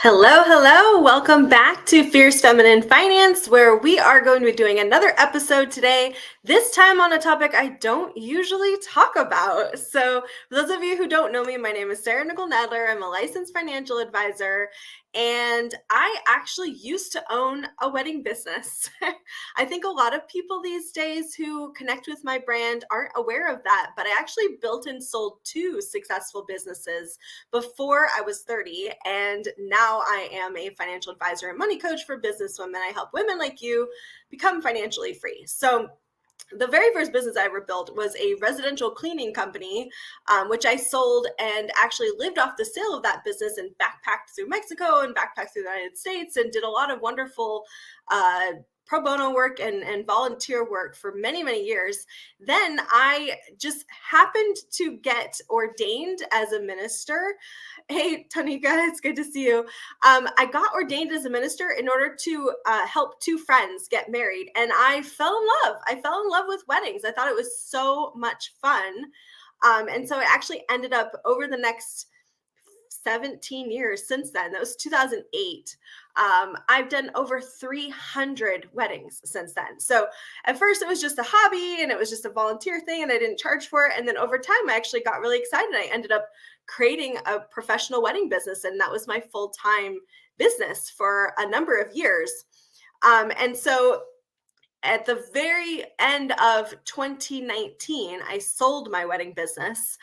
Hello, hello. Welcome back to Fierce Feminine Finance, where we are going to be doing another episode today, this time on a topic I don't usually talk about. So, for those of you who don't know me, my name is Sarah Nicole Nadler. I'm a licensed financial advisor, and I actually used to own a wedding business. I think a lot of people these days who connect with my brand aren't aware of that, but I actually built and sold two successful businesses before I was 30, and now I am a financial advisor and money coach for businesswomen. I help women like you become financially free. So the very first business I ever built was a residential cleaning company, which I sold and actually lived off the sale of that business and backpacked through Mexico and backpacked through the United States and did a lot of wonderful pro bono work and volunteer work for many, many years. Then I just happened to get ordained as a minister. Hey, Tanika, it's good to see you. I got ordained as a minister in order to help two friends get married, and I fell in love. I fell in love with weddings. I thought it was so much fun. And so it actually ended up over the next 17 years since then. That was 2008. I've done over 300 weddings since then. So at first it was just a hobby and it was just a volunteer thing and I didn't charge for it. And then over time, I actually got really excited. I ended up creating a professional wedding business, and that was my full-time business for a number of years. And so at the very end of 2019, I sold my wedding business.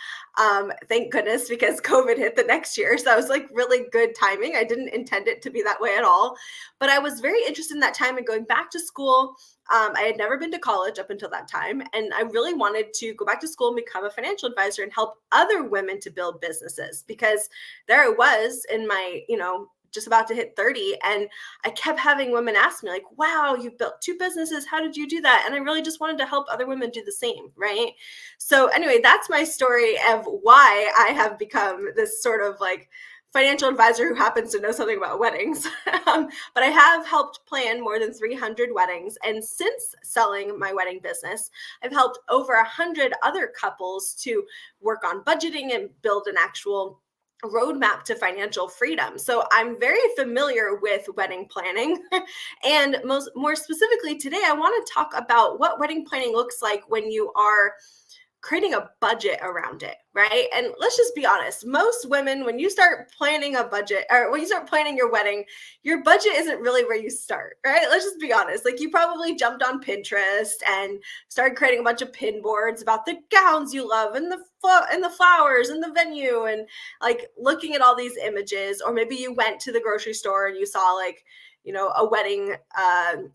Thank goodness, because COVID hit the next year. So that was like really good timing. I didn't intend it to be that way at all. But I was very interested in that time in going back to school. I had never been to college up until that time. And I really wanted to go back to school and become a financial advisor and help other women to build businesses, because there I was in my, just about to hit 30, and I kept having women ask me like, wow, you've built two businesses, how did you do that? And I really just wanted to help other women do the same, right? So anyway, that's my story of why I have become this sort of like financial advisor who happens to know something about weddings. But I have helped plan more than 300 weddings, and since selling my wedding business, I've helped over 100 other couples to work on budgeting and build an actual roadmap to financial freedom. So I'm very familiar with wedding planning. And more specifically today, I want to talk about what wedding planning looks like when you are creating a budget around it, right? And let's just be honest, most women, when you start planning a budget or when you start planning your wedding, your budget isn't really where you start, right? Let's just be honest. Like, you probably jumped on Pinterest and started creating a bunch of pin boards about the gowns you love and the flowers and the venue, and like looking at all these images. Or maybe you went to the grocery store and you saw like a wedding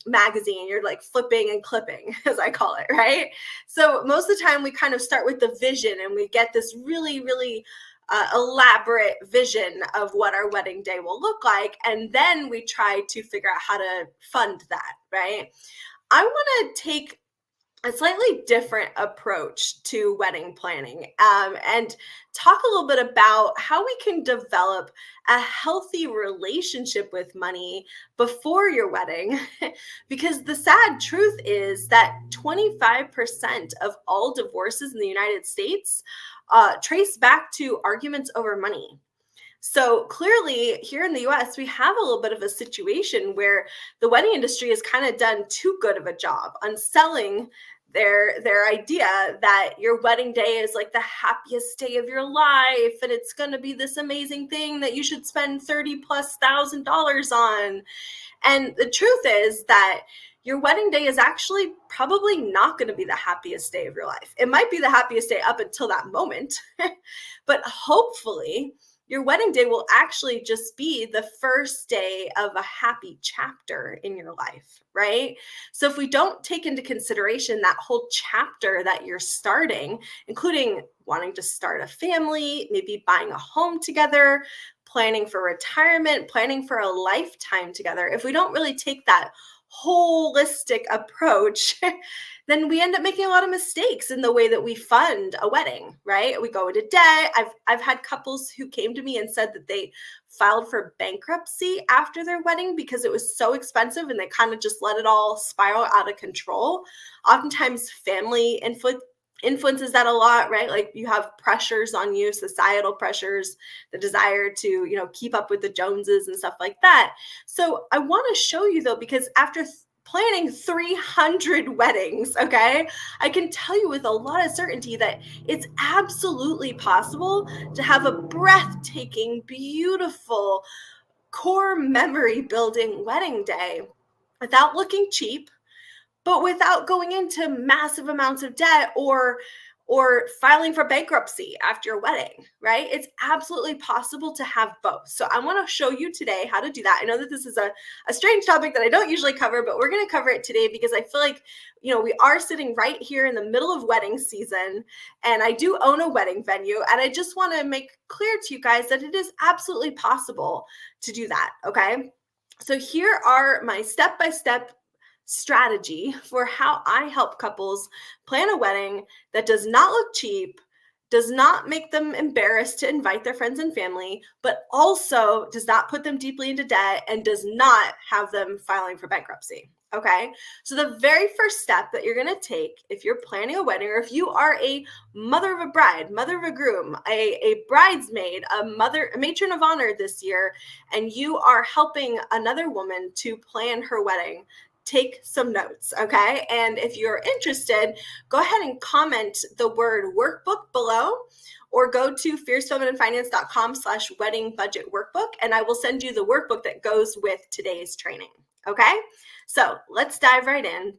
magazine. You're like flipping and clipping, as I call it, right? So most of the time we kind of start with the vision, and we get this really, really elaborate vision of what our wedding day will look like. And then we try to figure out how to fund that, right? I want to take a slightly different approach to wedding planning, and talk a little bit about how we can develop a healthy relationship with money before your wedding. Because the sad truth is that 25% of all divorces in the United States trace back to arguments over money. So clearly, here in the US, we have a little bit of a situation where the wedding industry has kind of done too good of a job on selling their idea that your wedding day is like the happiest day of your life, and it's going to be this amazing thing that you should spend $30,000+ on. And the truth is that your wedding day is actually probably not going to be the happiest day of your life. It might be the happiest day up until that moment, but hopefully your wedding day will actually just be the first day of a happy chapter in your life, right? So if we don't take into consideration that whole chapter that you're starting, including wanting to start a family, maybe buying a home together, planning for retirement, planning for a lifetime together, if we don't really take that holistic approach, then we end up making a lot of mistakes in the way that we fund a wedding, right? We go into debt. I've had couples who came to me and said that they filed for bankruptcy after their wedding because it was so expensive, and they kind of just let it all spiral out of control. Oftentimes family influences that a lot, right? Like you have pressures on you, societal pressures, the desire to, keep up with the Joneses and stuff like that. So I want to show you though, because after planning 300 weddings, okay, I can tell you with a lot of certainty that it's absolutely possible to have a breathtaking, beautiful, core memory building wedding day without looking cheap, but without going into massive amounts of debt or filing for bankruptcy after your wedding, right? It's absolutely possible to have both. So I want to show you today how to do that. I know that this is a strange topic that I don't usually cover, but we're going to cover it today because I feel like, we are sitting right here in the middle of wedding season, and I do own a wedding venue, and I just want to make clear to you guys that it is absolutely possible to do that, okay? So here are my step-by-step strategy for how I help couples plan a wedding that does not look cheap, does not make them embarrassed to invite their friends and family, but also does not put them deeply into debt and does not have them filing for bankruptcy. Okay. So the very first step that you're going to take if you're planning a wedding, or if you are a mother of a bride, mother of a groom, a bridesmaid, a matron of honor this year, and you are helping another woman to plan her wedding, take some notes, okay? And if you're interested, go ahead and comment the word workbook below, or go to fiercefemininefinance.com/wedding budget workbook, and I will send you the workbook that goes with today's training, okay? So let's dive right in.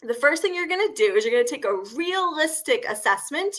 The first thing you're gonna do is you're gonna take a realistic assessment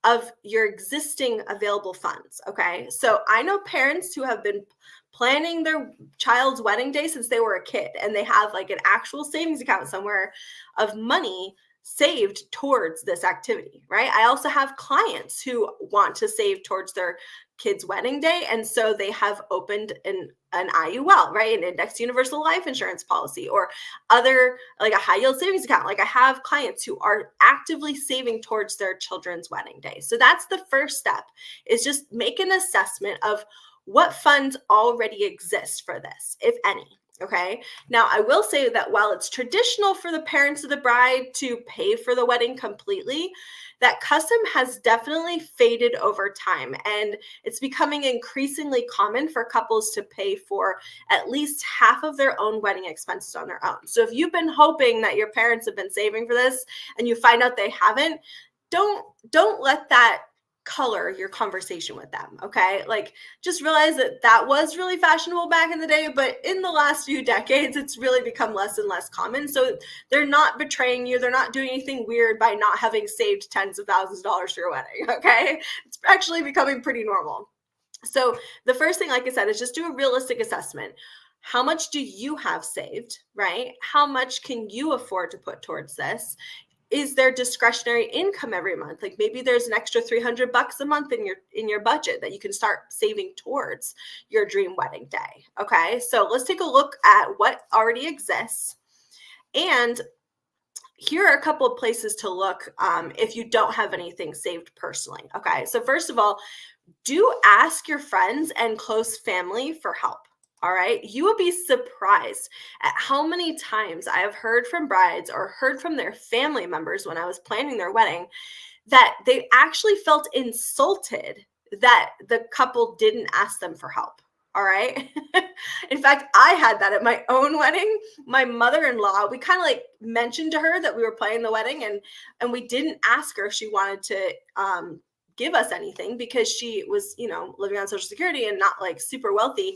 of your existing available funds, okay? So I know parents who have been planning their child's wedding day since they were a kid, and they have like an actual savings account somewhere of money saved towards this activity, right? I also have clients who want to save towards their kid's wedding day, and so they have opened an IUL, right? An indexed universal life insurance policy, or other, like a high yield savings account. Like I have clients who are actively saving towards their children's wedding day. So that's the first step, is just make an assessment of what funds already exist for this, if any. Okay. Now, I will say that while it's traditional for the parents of the bride to pay for the wedding completely, that custom has definitely faded over time. And it's becoming increasingly common for couples to pay for at least half of their own wedding expenses on their own. So if you've been hoping that your parents have been saving for this and you find out they haven't, don't let that color your conversation with them, okay? Like, just realize that that was really fashionable back in the day, but in the last few decades, it's really become less and less common. So they're not betraying you. They're not doing anything weird by not having saved tens of thousands of dollars for your wedding, okay? It's actually becoming pretty normal. So the first thing, like I said, is just do a realistic assessment. How much do you have saved, right? How much can you afford to put towards this? Is there discretionary income every month? Like maybe there's an extra $300 a month in your budget that you can start saving towards your dream wedding day. Okay, so let's take a look at what already exists. And here are a couple of places to look if you don't have anything saved personally. Okay, so first of all, do ask your friends and close family for help. All right. You will be surprised at how many times I have heard from brides or heard from their family members when I was planning their wedding that they actually felt insulted that the couple didn't ask them for help. All right. In fact, I had that at my own wedding. My mother-in-law, we kind of like mentioned to her that we were planning the wedding, and we didn't ask her if she wanted to give us anything because she was, living on Social Security and not like super wealthy.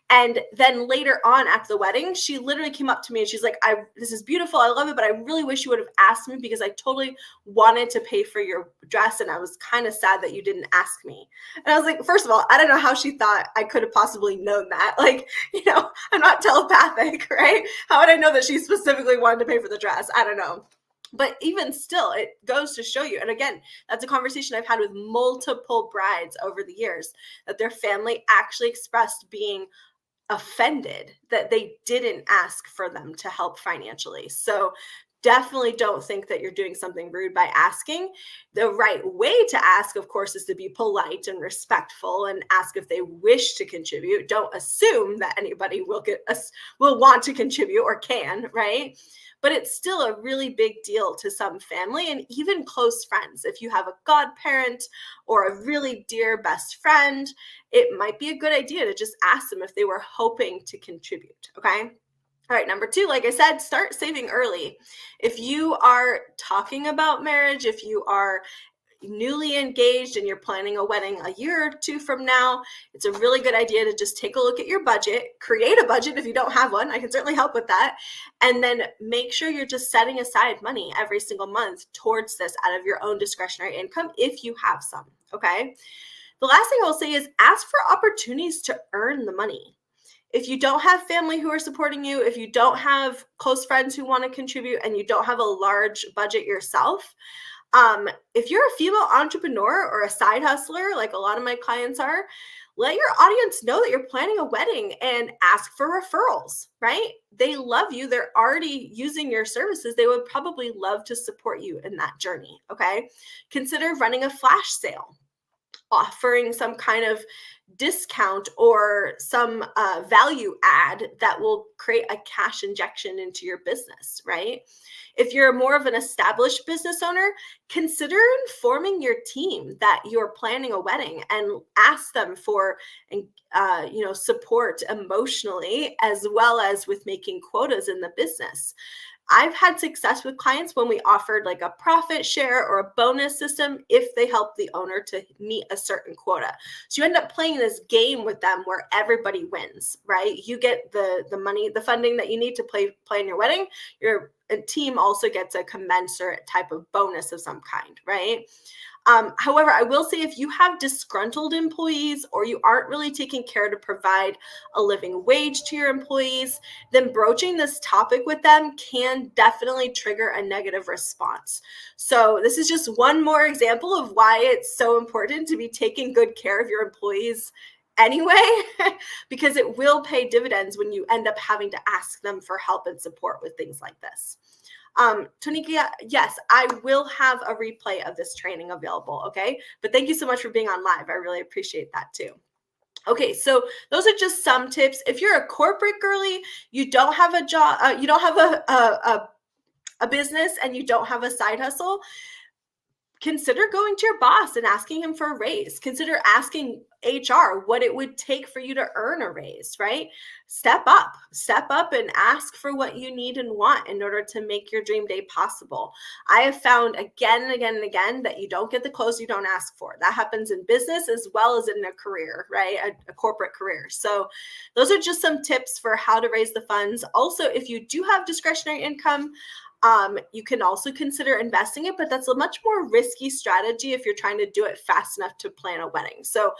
And then later on after the wedding, she literally came up to me and she's like, this is beautiful. I love it, but I really wish you would have asked me because I totally wanted to pay for your dress. And I was kind of sad that you didn't ask me. And I was like, first of all, I don't know how she thought I could have possibly known that. Like, I'm not telepathic, right? How would I know that she specifically wanted to pay for the dress? I don't know. But even still, it goes to show you. And again, that's a conversation I've had with multiple brides over the years, that their family actually expressed being offended that they didn't ask for them to help financially. So definitely don't think that you're doing something rude by asking. The right way to ask, of course, is to be polite and respectful and ask if they wish to contribute. Don't assume that anybody will want to contribute or can, right? but it's still a really big deal to some family and even close friends. If you have a godparent or a really dear best friend, it might be a good idea to just ask them if they were hoping to contribute, okay? All right, number 2, like I said, start saving early. If you are talking about marriage, if you are newly engaged and you're planning a wedding a year or 2 from now, it's a really good idea to just take a look at your budget, create a budget if you don't have one. I can certainly help with that. And then make sure you're just setting aside money every single month towards this out of your own discretionary income if you have some, okay? The last thing I'll say is ask for opportunities to earn the money. If you don't have family who are supporting you, if you don't have close friends who want to contribute, and you don't have a large budget yourself, if you're a female entrepreneur or a side hustler, like a lot of my clients are, let your audience know that you're planning a wedding and ask for referrals, right? They love you. They're already using your services. They would probably love to support you in that journey, okay? Consider running a flash sale, offering some kind of discount or some value add that will create a cash injection into your business, right? If you're more of an established business owner, consider informing your team that you're planning a wedding and ask them for support emotionally as well as with making quotas in the business. I've had success with clients when we offered like a profit share or a bonus system if they help the owner to meet a certain quota. So you end up playing this game with them where everybody wins, right? You get the money, the funding that you need to plan your wedding. Your team also gets a commensurate type of bonus of some kind, right? However, I will say if you have disgruntled employees or you aren't really taking care to provide a living wage to your employees, then broaching this topic with them can definitely trigger a negative response. So this is just one more example of why it's so important to be taking good care of your employees anyway, because it will pay dividends when you end up having to ask them for help and support with things like this. Tonika, yes, I will have a replay of this training available, okay? But thank you so much for being on live. I really appreciate that too. Okay, so those are just some tips. If you're a corporate girly, you don't have a job, you don't have a business and you don't have a side hustle, consider going to your boss and asking him for a raise. Consider asking HR what it would take for you to earn a raise, right? Step up and ask for what you need and want in order to make your dream day possible. I have found again and again and again that you don't get the clothes you don't ask for. That happens in business as well as in a career, right? A corporate career. So those are just some tips for how to raise the funds. Also, if you do have discretionary income, you can also consider investing it, but that's a much more risky strategy if you're trying to do it fast enough to plan a wedding. So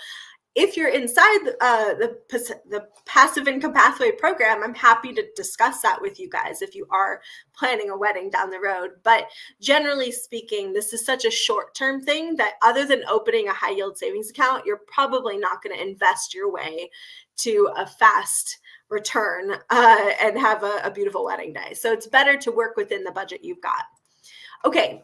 if you're inside the passive income pathway program, I'm happy to discuss that with you guys if you are planning a wedding down the road. But generally speaking, this is such a short-term thing that other than opening a high yield savings account, you're probably not going to invest your way to a fast return and have a beautiful wedding day. So it's better to work within the budget you've got. Okay.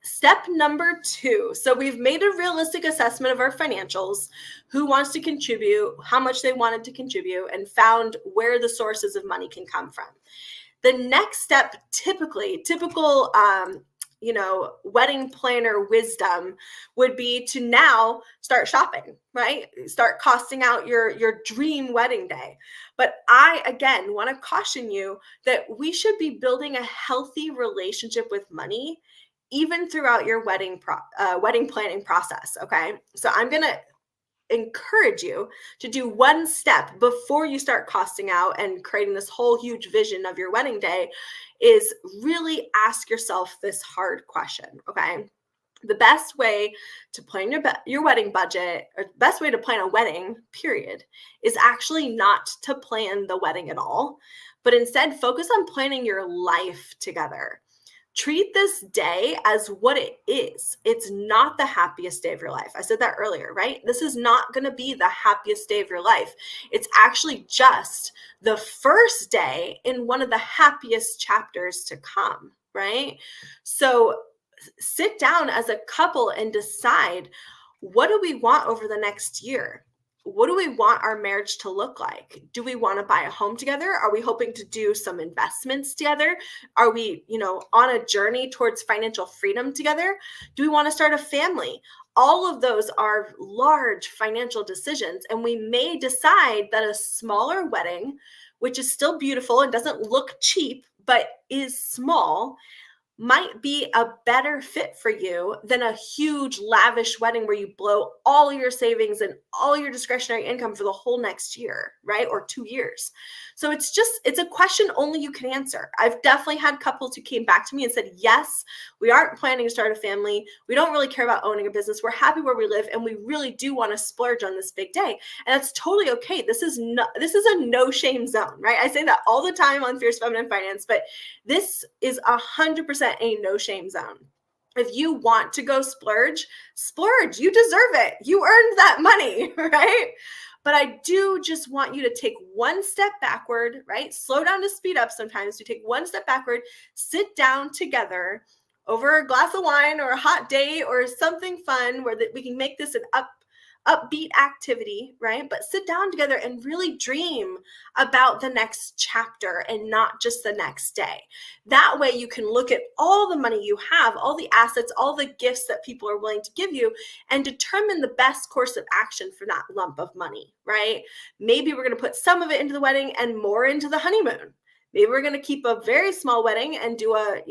Step number 2. So we've made a realistic assessment of our financials, who wants to contribute, how much they wanted to contribute, and found where the sources of money can come from. The next step, typical wedding planner wisdom would be to now start shopping, right? Start costing out your dream wedding day. But I, again, want to caution you that we should be building a healthy relationship with money even throughout your wedding planning process, okay? So I'm going to encourage you to do one step before you start costing out and creating this whole huge vision of your wedding day is really ask yourself this hard question, okay? The best way to plan your wedding budget, or the best way to plan a wedding, period, is actually not to plan the wedding at all, but instead focus on planning your life together. Treat this day as what it is. It's not the happiest day of your life. I said that earlier, right? This is not going to be the happiest day of your life. It's actually just the first day in one of the happiest chapters to come, right? So sit down as a couple and decide, what do we want over the next year? what do we want our marriage to look like? Do we want to buy a home together? Are we hoping to do some investments together? Are we, on a journey towards financial freedom together? Do we want to start a family? All of those are large financial decisions, and we may decide that a smaller wedding, which is still beautiful and doesn't look cheap, but is small, might be a better fit for you than a huge lavish wedding where you blow all your savings and all your discretionary income for the whole next year, right? Or 2 years. So it's a question only you can answer. I've definitely had couples who came back to me and said, yes, we aren't planning to start a family. We don't really care about owning a business. We're happy where we live, and we really do want to splurge on this big day. And that's totally okay. This is a no shame zone, right? I say that all the time on Fierce Feminine Finance, but this is 100% a no shame zone. If you want to go splurge, you deserve it. You earned that money, right? But I do just want you to take one step backward, right? Slow down to speed up sometimes. You take one step backward, sit down together over a glass of wine or a hot date or something fun where we can make this an upbeat activity, right? But sit down together and really dream about the next chapter and not just the next day. That way you can look at all the money you have, all the assets, all the gifts that people are willing to give you, and determine the best course of action for that lump of money, right? Maybe we're going to put some of it into the wedding and more into the honeymoon. Maybe we're going to keep a very small wedding and do a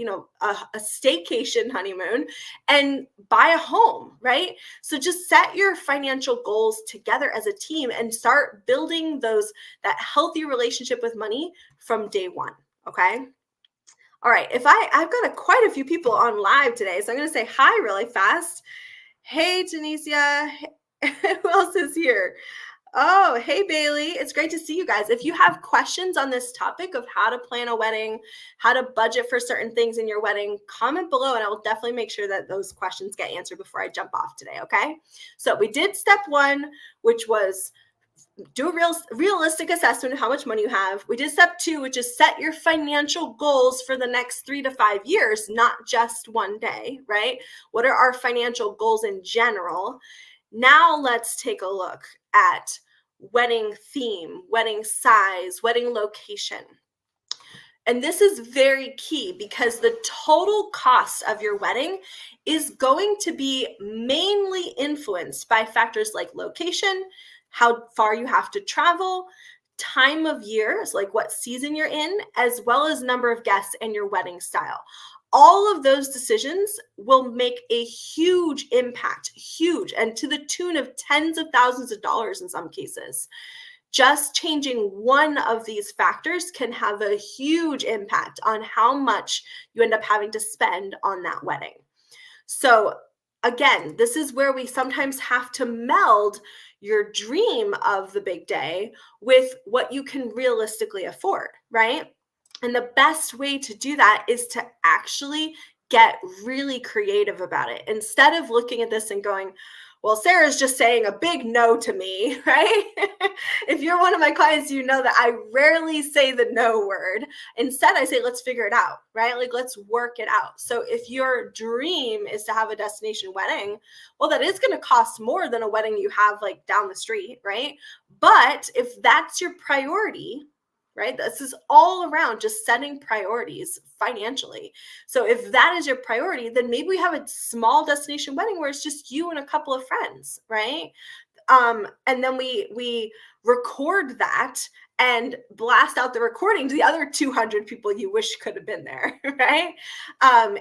staycation honeymoon and buy a home, right? So just set your financial goals together as a team and start building that healthy relationship with money from day one, okay? All right, I've got quite a few people on live today, so I'm going to say hi really fast. Hey, Tunisia. Who else is here? Oh, hey, Bailey. It's great to see you guys. If you have questions on this topic of how to plan a wedding, how to budget for certain things in your wedding, comment below and I will definitely make sure that those questions get answered before I jump off today, okay? So we did step one, which was do a realistic assessment of how much money you have. We did step two, which is set your financial goals for the next 3 to 5 years, not just one day, right? What are our financial goals in general? Now let's take a look at wedding theme, wedding size, wedding location. And this is very key because the total cost of your wedding is going to be mainly influenced by factors like location, how far you have to travel, time of year, so like what season you're in, as well as number of guests and your wedding style. All of those decisions will make a huge impact, huge, and to the tune of tens of thousands of dollars in some cases. Just changing one of these factors can have a huge impact on how much you end up having to spend on that wedding. So again, this is where we sometimes have to meld your dream of the big day with what you can realistically afford, right? And the best way to do that is to actually get really creative about it. Instead of looking at this and going, well, Sarah's just saying a big no to me, right? If you're one of my clients, you know that I rarely say the no word. Instead, I say, let's figure it out, right? Like, let's work it out. So if your dream is to have a destination wedding, well, that is going to cost more than a wedding you have like down the street, right? But if that's your priority, right? This is all around just setting priorities financially. So if that is your priority, then maybe we have a small destination wedding where it's just you and a couple of friends, right? And then we record that and blast out the recording to the other 200 people you wish could have been there, right?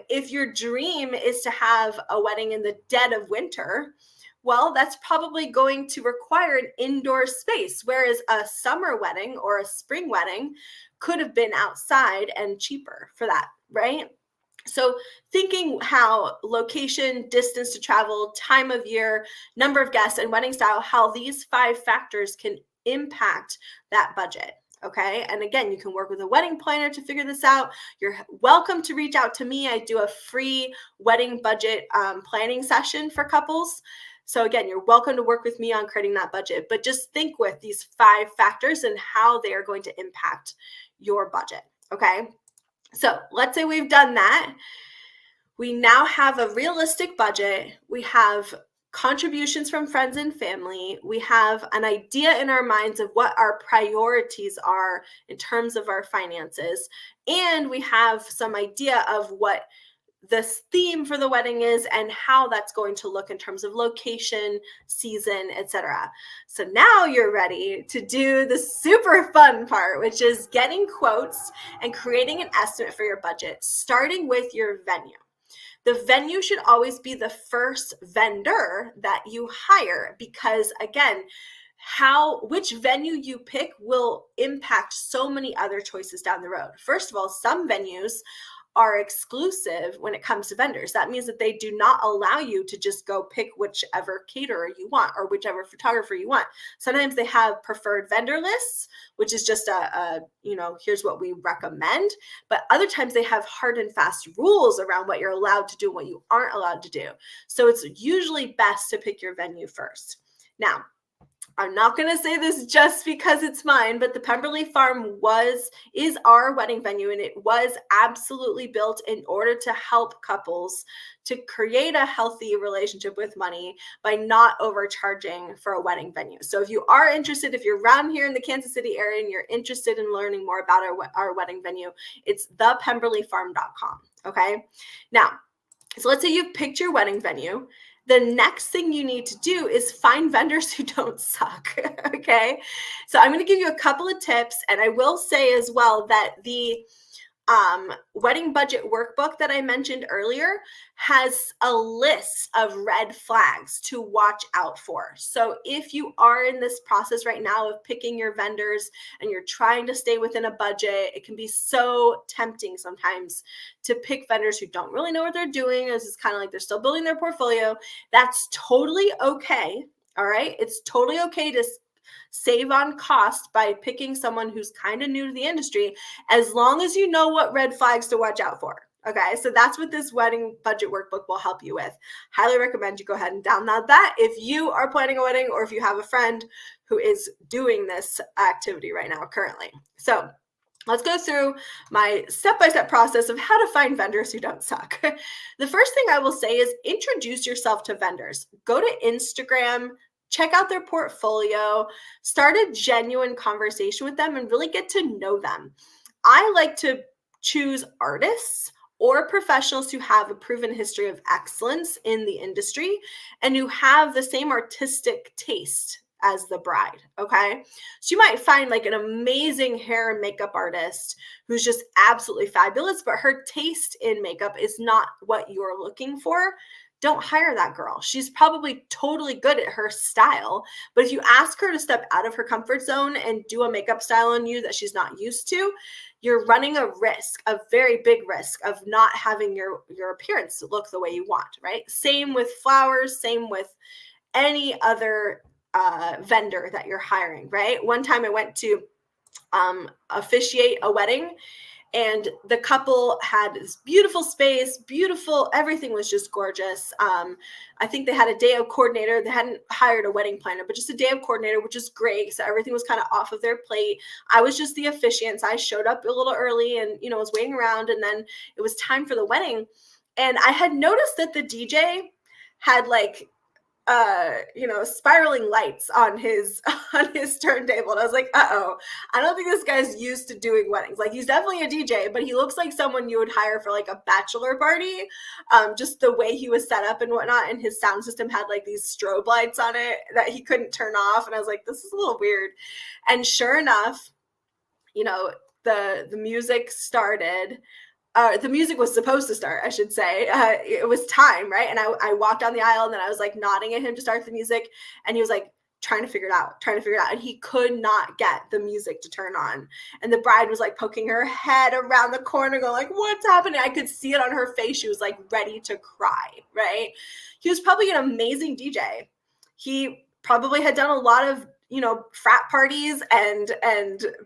If your dream is to have a wedding in the dead of winter, well, that's probably going to require an indoor space, whereas a summer wedding or a spring wedding could have been outside and cheaper for that, right? So thinking how location, distance to travel, time of year, number of guests, and wedding style, how these 5 factors can impact that budget. Okay. And again, you can work with a wedding planner to figure this out. You're welcome to reach out to me. I do a free wedding budget planning session for couples. So again, you're welcome to work with me on creating that budget, but just think with these 5 factors and how they are going to impact your budget. Okay. So let's say we've done that. We now have a realistic budget. We have contributions from friends and family. We have an idea in our minds of what our priorities are in terms of our finances. And we have some idea of what this theme for the wedding is and how that's going to look in terms of location, season, etc. So now you're ready to do the super fun part, which is getting quotes and creating an estimate for your budget, starting with your venue. The venue should always be the first vendor that you hire because, again, which venue you pick will impact so many other choices down the road. First of all, some venues are exclusive when it comes to vendors. That means that they do not allow you to just go pick whichever caterer you want or whichever photographer you want. Sometimes they have preferred vendor lists, which is just here's what we recommend. But other times they have hard and fast rules around what you're allowed to do and what you aren't allowed to do. So it's usually best to pick your venue first. Now, I'm not going to say this just because it's mine, but the Pemberley Farm is our wedding venue, and it was absolutely built in order to help couples to create a healthy relationship with money by not overcharging for a wedding venue. So if you are interested, if you're around here in the Kansas City area and you're interested in learning more about our wedding venue, it's thepemberleyfarm.com. Okay. Now, so let's say you've picked your wedding venue. The next thing you need to do is find vendors who don't suck. Okay. So I'm going to give you a couple of tips. And I will say as well that the wedding budget workbook that I mentioned earlier has a list of red flags to watch out for. So if you are in this process right now of picking your vendors and you're trying to stay within a budget, it can be so tempting sometimes to pick vendors who don't really know what they're doing. This is kind of like they're still building their portfolio. That's totally okay. All right. It's totally okay to save on cost by picking someone who's kind of new to the industry, as long as you know what red flags to watch out for. Okay, so that's what this wedding budget workbook will help you with. Highly recommend you go ahead and download that if you are planning a wedding or if you have a friend who is doing this activity right now currently. So let's go through my step-by-step process of how to find vendors who don't suck. The first thing I will say is introduce yourself to vendors. Go to Instagram, check out their portfolio, start a genuine conversation with them, and really get to know them. I like to choose artists or professionals who have a proven history of excellence in the industry and who have the same artistic taste as the bride. Okay. So you might find like an amazing hair and makeup artist who's just absolutely fabulous, but her taste in makeup is not what you're looking for. Don't hire that girl. She's probably totally good at her style, but if you ask her to step out of her comfort zone and do a makeup style on you that she's not used to, you're running a risk, a very big risk of not having your appearance look the way you want, right? Same with flowers, same with any other vendor that you're hiring, right? One time I went to officiate a wedding, and the couple had this beautiful space, beautiful, everything was just gorgeous. I think they had a day of coordinator. They hadn't hired a wedding planner, but just a day of coordinator, which is great. So everything was kind of off of their plate. I was just the officiant. So I showed up a little early and, was waiting around. And then it was time for the wedding. And I had noticed that the DJ had like spiraling lights on his turntable. And I was like, I don't think this guy's used to doing weddings. Like, he's definitely a DJ, but he looks like someone you would hire for like a bachelor party. Just the way he was set up and whatnot. And his sound system had like these strobe lights on it that he couldn't turn off. And I was like, this is a little weird. And sure enough, the music started. The music was supposed to start, I should say. It was time, right? And I walked down the aisle, and then I was like nodding at him to start the music, and he was like trying to figure it out, and he could not get the music to turn on. And the bride was like poking her head around the corner, going like, "What's happening?" I could see it on her face. She was like ready to cry, right? He was probably an amazing DJ. He probably had done a lot of frat parties and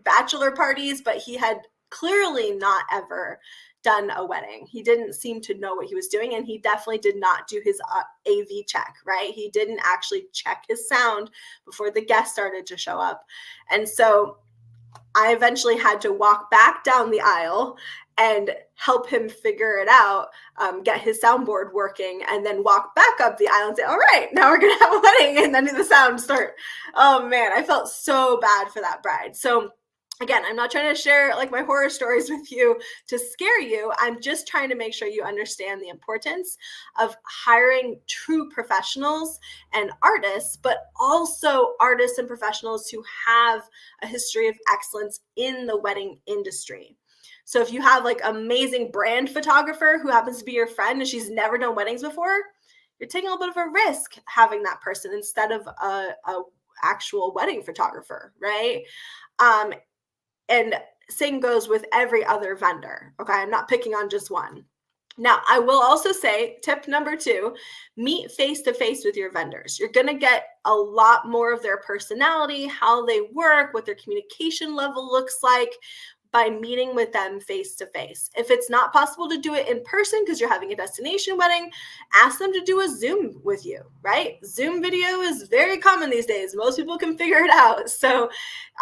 bachelor parties, but he had clearly not ever done a wedding. He didn't seem to know what he was doing, and he definitely did not do his AV check, right? He didn't actually check his sound before the guests started to show up. And so I eventually had to walk back down the aisle and help him figure it out, get his soundboard working, and then walk back up the aisle and say, all right, now we're going to have a wedding. And then the sound start. Oh man, I felt so bad for that bride. So again, I'm not trying to share like my horror stories with you to scare you. I'm just trying to make sure you understand the importance of hiring true professionals and artists, but also artists and professionals who have a history of excellence in the wedding industry. So if you have like amazing brand photographer who happens to be your friend and she's never done weddings before, you're taking a little bit of a risk having that person instead of a actual wedding photographer, right? And same goes with every other vendor. Okay, I'm not picking on just one. Now, I will also say tip number 2, meet face to face with your vendors. You're going to get a lot more of their personality, how they work, what their communication level looks like by meeting with them face to face. If it's not possible to do it in person because you're having a destination wedding, ask them to do a Zoom with you, right? Zoom video is very common these days. Most people can figure it out. So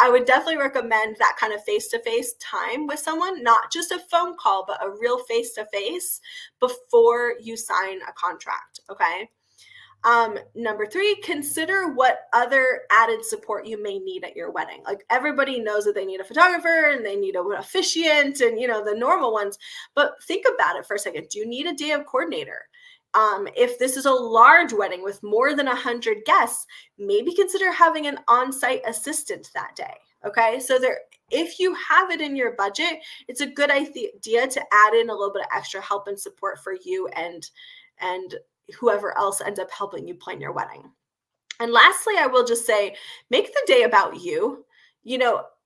I would definitely recommend that kind of face-to-face time with someone, not just a phone call, but a real face-to-face before you sign a contract, okay? Number 3, consider what other added support you may need at your wedding. Like everybody knows that they need a photographer and they need an officiant and, the normal ones, but think about it for a second. Do you need a day of coordinator? If this is a large wedding with more than 100 guests, maybe consider having an on-site assistant that day. Okay, so if you have it in your budget, it's a good idea to add in a little bit of extra help and support for you and whoever else ends up helping you plan your wedding. And lastly, I will just say, make the day about you.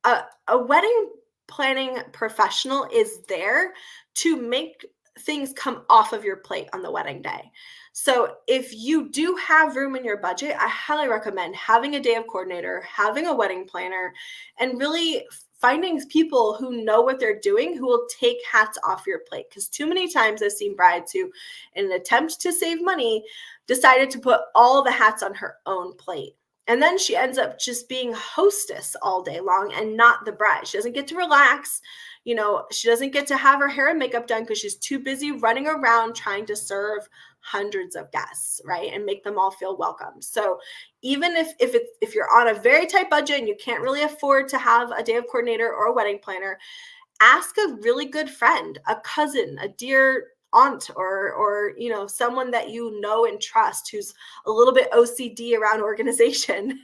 A wedding planning professional is there to make things come off of your plate on the wedding day. So if you do have room in your budget, I highly recommend having a day of coordinator, having a wedding planner, and really finding people who know what they're doing, who will take hats off your plate. Because too many times I've seen brides who, in an attempt to save money, decided to put all the hats on her own plate. And then she ends up just being hostess all day long and not the bride. She doesn't get to relax. She doesn't get to have her hair and makeup done because she's too busy running around trying to serve hundreds of guests, right? And make them all feel welcome. So even if you're on a very tight budget and you can't really afford to have a day of coordinator or a wedding planner, ask a really good friend, a cousin, a dear aunt, or someone that you know and trust who's a little bit OCD around organization.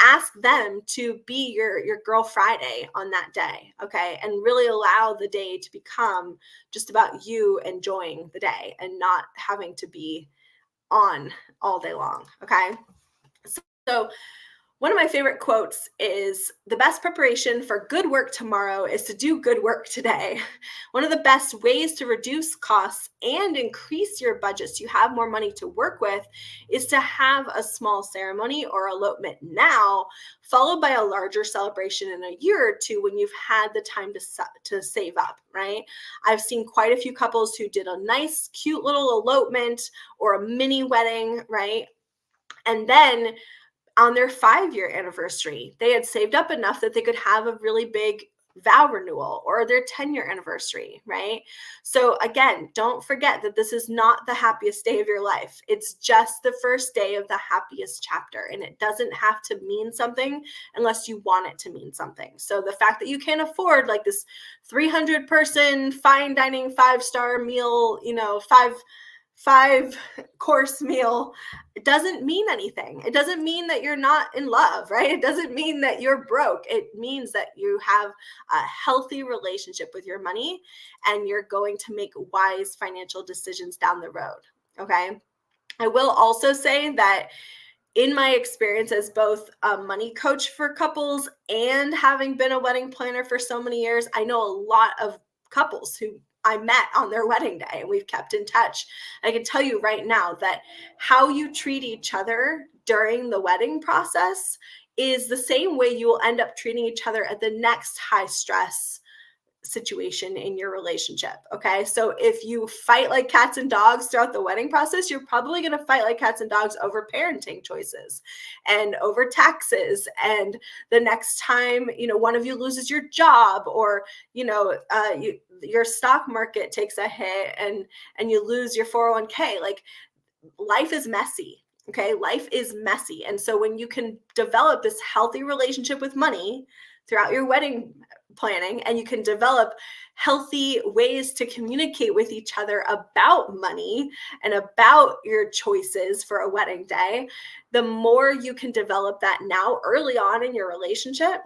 Ask them to be your girl Friday on that day, okay? And really allow the day to become just about you enjoying the day and not having to be on all day long, okay? So one of my favorite quotes is, the best preparation for good work tomorrow is to do good work today. One of the best ways to reduce costs and increase your budget so you have more money to work with is to have a small ceremony or elopement now, followed by a larger celebration in a year or two when you've had the time to save up, right? I've seen quite a few couples who did a nice, cute little elopement or a mini wedding, right? And then on their 5-year anniversary, they had saved up enough that they could have a really big vow renewal, or their 10-year anniversary, right? So again, don't forget that this is not the happiest day of your life. It's just the first day of the happiest chapter, and it doesn't have to mean something unless you want it to mean something. So the fact that you can't afford like this 300-person fine dining 5-star meal, five course meal, it doesn't mean anything. It doesn't mean that you're not in love, right? It doesn't mean that you're broke. It means that you have a healthy relationship with your money and you're going to make wise financial decisions down the road, okay? I will also say that in my experience as both a money coach for couples and having been a wedding planner for so many years, I know a lot of couples who I met on their wedding day and we've kept in touch. I can tell you right now that how you treat each other during the wedding process is the same way you will end up treating each other at the next high stress situation in your relationship. Okay. So if you fight like cats and dogs throughout the wedding process, you're probably going to fight like cats and dogs over parenting choices and over taxes. And the next time, one of you loses your job, or, your stock market takes a hit and you lose your 401k, like, life is messy. Okay. Life is messy. And so when you can develop this healthy relationship with money throughout your wedding planning, and you can develop healthy ways to communicate with each other about money and about your choices for a wedding day, the more you can develop that now early on in your relationship,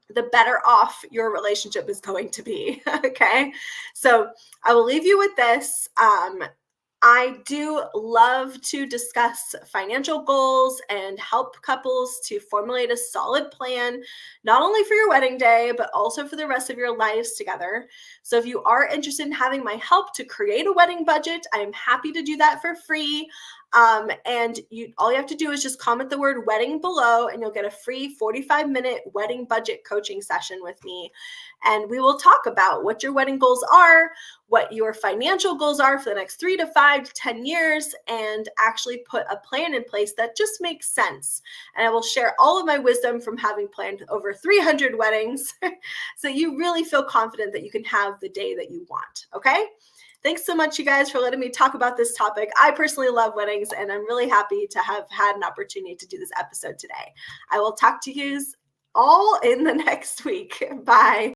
the better off your relationship is going to be. Okay. So I will leave you with this. I do love to discuss financial goals and help couples to formulate a solid plan, not only for your wedding day, but also for the rest of your lives together. So if you are interested in having my help to create a wedding budget, I am happy to do that for free. And all you have to do is just comment the word wedding below, and you'll get a free 45-minute wedding budget coaching session with me. And we will talk about what your wedding goals are, what your financial goals are for the next 3 to 5 to 10 years, and actually put a plan in place that just makes sense. And I will share all of my wisdom from having planned over 300 weddings so you really feel confident that you can have the day that you want. Okay? Thanks so much, you guys, for letting me talk about this topic. I personally love weddings, and I'm really happy to have had an opportunity to do this episode today. I will talk to you all in the next week. Bye.